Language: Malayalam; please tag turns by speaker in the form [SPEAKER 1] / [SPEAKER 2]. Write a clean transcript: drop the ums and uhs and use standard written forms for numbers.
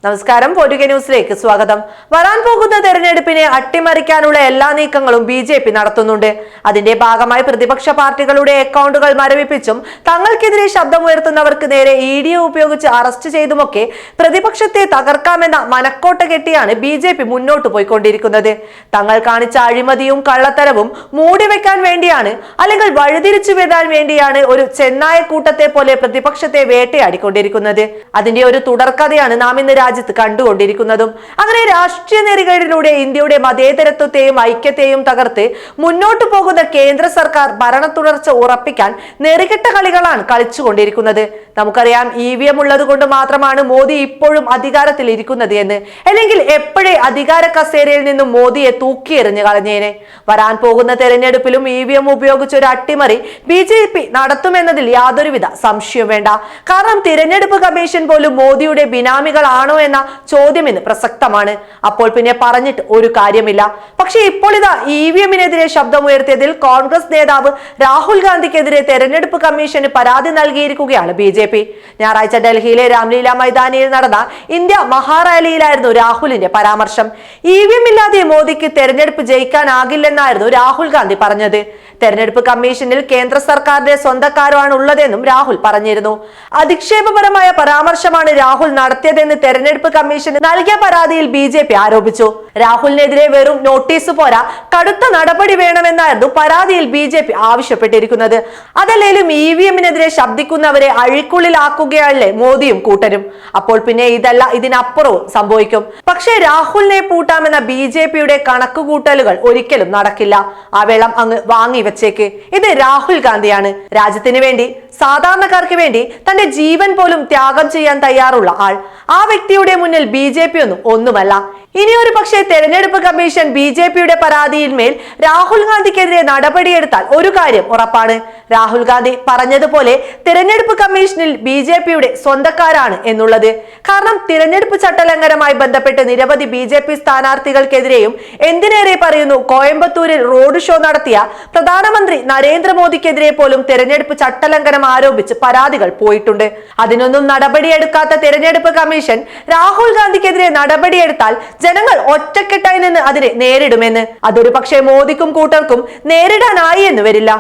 [SPEAKER 1] നമസ്കാരം. പൊതുകെ ന്യൂസിലേക്ക് സ്വാഗതം. വരാൻ പോകുന്ന തെരഞ്ഞെടുപ്പിനെ അട്ടിമറിക്കാനുള്ള എല്ലാ നീക്കങ്ങളും ബി.ജെ.പി. നടത്തുന്നുണ്ട്. അതിന്റെ ഭാഗമായി പ്രതിപക്ഷ പാർട്ടികളുടെ അക്കൗണ്ടുകൾ മരവിപ്പിച്ചും തങ്ങൾക്കെതിരെ ശബ്ദമുയർത്തുന്നവർക്ക് നേരെ ED ഉപയോഗിച്ച് അറസ്റ്റ് ചെയ്തുമൊക്കെ പ്രതിപക്ഷത്തെ തകർക്കാമെന്ന മനക്കോട്ട കെട്ടിയാണ് ബി.ജെ.പി. മുന്നോട്ട് പോയിക്കൊണ്ടിരിക്കുന്നത്. തങ്ങൾ കാണിച്ച അഴിമതിയും കള്ളത്തരവും മൂടിവെക്കാൻ വേണ്ടിയാണ്, അല്ലെങ്കിൽ വഴിതിരിച്ചു വിടാൻ വേണ്ടിയാണ് ഒരു ചെന്നായ കൂട്ടത്തെ പോലെ പ്രതിപക്ഷത്തെ വേട്ടയാടിക്കൊണ്ടിരിക്കുന്നത്. അതിന്റെ ഒരു തുടർക്കഥയാണ് നാം ഇന്ന് രാജ്യത്ത് കണ്ടുകൊണ്ടിരിക്കുന്നതും. അങ്ങനെ രാഷ്ട്രീയ നെറികളിലൂടെ ഇന്ത്യയുടെ മതേതരത്വത്തെയും ഐക്യത്തെയും തകർത്ത് മുന്നോട്ടു പോകുന്ന കേന്ദ്ര സർക്കാർ ഭരണ തുടർച്ച ഉറപ്പിക്കാൻ നെറികെട്ട കളികളാണ് കളിച്ചുകൊണ്ടിരിക്കുന്നത്. നമുക്കറിയാം, EVM ഉള്ളത് കൊണ്ട് മാത്രമാണ് മോദി ഇപ്പോഴും അധികാരത്തിൽ ഇരിക്കുന്നത് എന്ന്. അല്ലെങ്കിൽ എപ്പോഴേ അധികാര കസേരയിൽ നിന്നും മോദിയെ തൂക്കിയെറിഞ്ഞു കളഞ്ഞേനെ. വരാൻ പോകുന്ന തെരഞ്ഞെടുപ്പിലും EVM ഉപയോഗിച്ച് ഒരു അട്ടിമറി BJP നടത്തുമെന്നതിൽ യാതൊരുവിധ സംശയവും വേണ്ട. കാരണം തിരഞ്ഞെടുപ്പ് കമ്മീഷൻ പോലും മോദിയുടെ ബിനാമികളാണോ എന്ന ചോദ്യം ഇന്ന് പ്രസക്തമാണ്. അപ്പോൾ പിന്നെ പറഞ്ഞിട്ട് ഒരു കാര്യമില്ല. പക്ഷെ ഇപ്പോൾ ഇതാ EVM-നെതിരെ ശബ്ദമുയർത്തിയതിൽ കോൺഗ്രസ് നേതാവ് രാഹുൽ ഗാന്ധിക്കെതിരെ തെരഞ്ഞെടുപ്പ് കമ്മീഷന് പരാതി നൽകിയിരിക്കുകയാണ് BJP. ഞായറാഴ്ച ഡൽഹിയിലെ രാംലീല മൈതാനിയിൽ നടന്ന ഇന്ത്യ മഹാറാലിയിലായിരുന്നു രാഹുലിന്റെ പരാമർശം. EVM ഇല്ലാതെ മോദിക്ക് തെരഞ്ഞെടുപ്പ് ജയിക്കാനാകില്ലെന്നായിരുന്നു രാഹുൽ ഗാന്ധി പറഞ്ഞത്. തെരഞ്ഞെടുപ്പ് കമ്മീഷനിൽ കേന്ദ്ര സർക്കാരിന്റെ സ്വന്തക്കാരാണ് ഉള്ളതെന്നും രാഹുൽ പറഞ്ഞിരുന്നു. അധിക്ഷേപപരമായ പരാമർശമാണ് രാഹുൽ നടത്തിയതെന്ന് തെരഞ്ഞെടുപ്പ് കമ്മീഷന് നൽകിയ പരാതിയിൽ BJP ആരോപിച്ചു. രാഹുലിനെതിരെ വെറും നോട്ടീസ് പോരാ, കടുത്ത നടപടി വേണമെന്നായിരുന്നു പരാതിയിൽ BJP ആവശ്യപ്പെട്ടിരിക്കുന്നത്. അതല്ലേലും EVM-നെതിരെ ശബ്ദിക്കുന്നവരെ അഴിക്കുള്ളിലാക്കുകയല്ലേ മോദിയും കൂട്ടരും. അപ്പോൾ പിന്നെ ഇതല്ല, ഇതിനപ്പുറവും സംഭവിക്കും. പക്ഷേ രാഹുലിനെ പൂട്ടാമെന്ന BJP-യുടെ കണക്കുകൂട്ടലുകൾ ഒരിക്കലും നടക്കില്ല. ആ വെള്ളം അങ്ങ് വാങ്ങി വെച്ചേക്ക്. ഇത് രാഹുൽ ഗാന്ധിയാണ്. രാജ്യത്തിന് വേണ്ടി, സാധാരണക്കാർക്ക് വേണ്ടി തന്റെ ജീവൻ പോലും ത്യാഗം ചെയ്യാൻ തയ്യാറുള്ള ആൾ. ആ വ്യക്തിയുടെ മുന്നിൽ BJP ഒന്നുമല്ല. ഇനിയൊരു പക്ഷേ തെരഞ്ഞെടുപ്പ് കമ്മീഷൻ BJP-യുടെ പരാതിയിൽ മേൽ രാഹുൽ ഗാന്ധിക്കെതിരെ നടപടിയെടുത്താൽ ഒരു കാര്യം ഉറപ്പാണ്. രാഹുൽ ഗാന്ധി പറഞ്ഞതുപോലെ തെരഞ്ഞെടുപ്പ് കമ്മീഷനിൽ BJP-യുടെ സ്വന്തക്കാരാണ് എന്നുള്ളത്. കാരണം തിരഞ്ഞെടുപ്പ് ചട്ടലംഘനവുമായി ബന്ധപ്പെട്ട് നിരവധി BJP സ്ഥാനാർത്ഥികൾക്കെതിരെയും, എന്തിനേറെ പറയുന്നു, കോയമ്പത്തൂരിൽ റോഡ് ഷോ നടത്തിയ പ്രധാനമന്ത്രി നരേന്ദ്രമോദിക്കെതിരെ പോലും തെരഞ്ഞെടുപ്പ് ചട്ടലംഘനം ആരോപിച്ച് പരാതികൾ പോയിട്ടുണ്ട്. അതിനൊന്നും നടപടിയെടുക്കാത്ത തെരഞ്ഞെടുപ്പ് കമ്മീഷൻ രാഹുൽ ഗാന്ധിക്കെതിരെ നടപടിയെടുത്താൽ ജനങ്ങൾ ഒറ്റക്കെട്ടായി നിന്ന് അതിനെ നേരിടുമെന്ന്. അതൊരു പക്ഷേ മോദിക്കും കൂട്ടർക്കും നേരിടാനായി എന്ന് വരില്ല.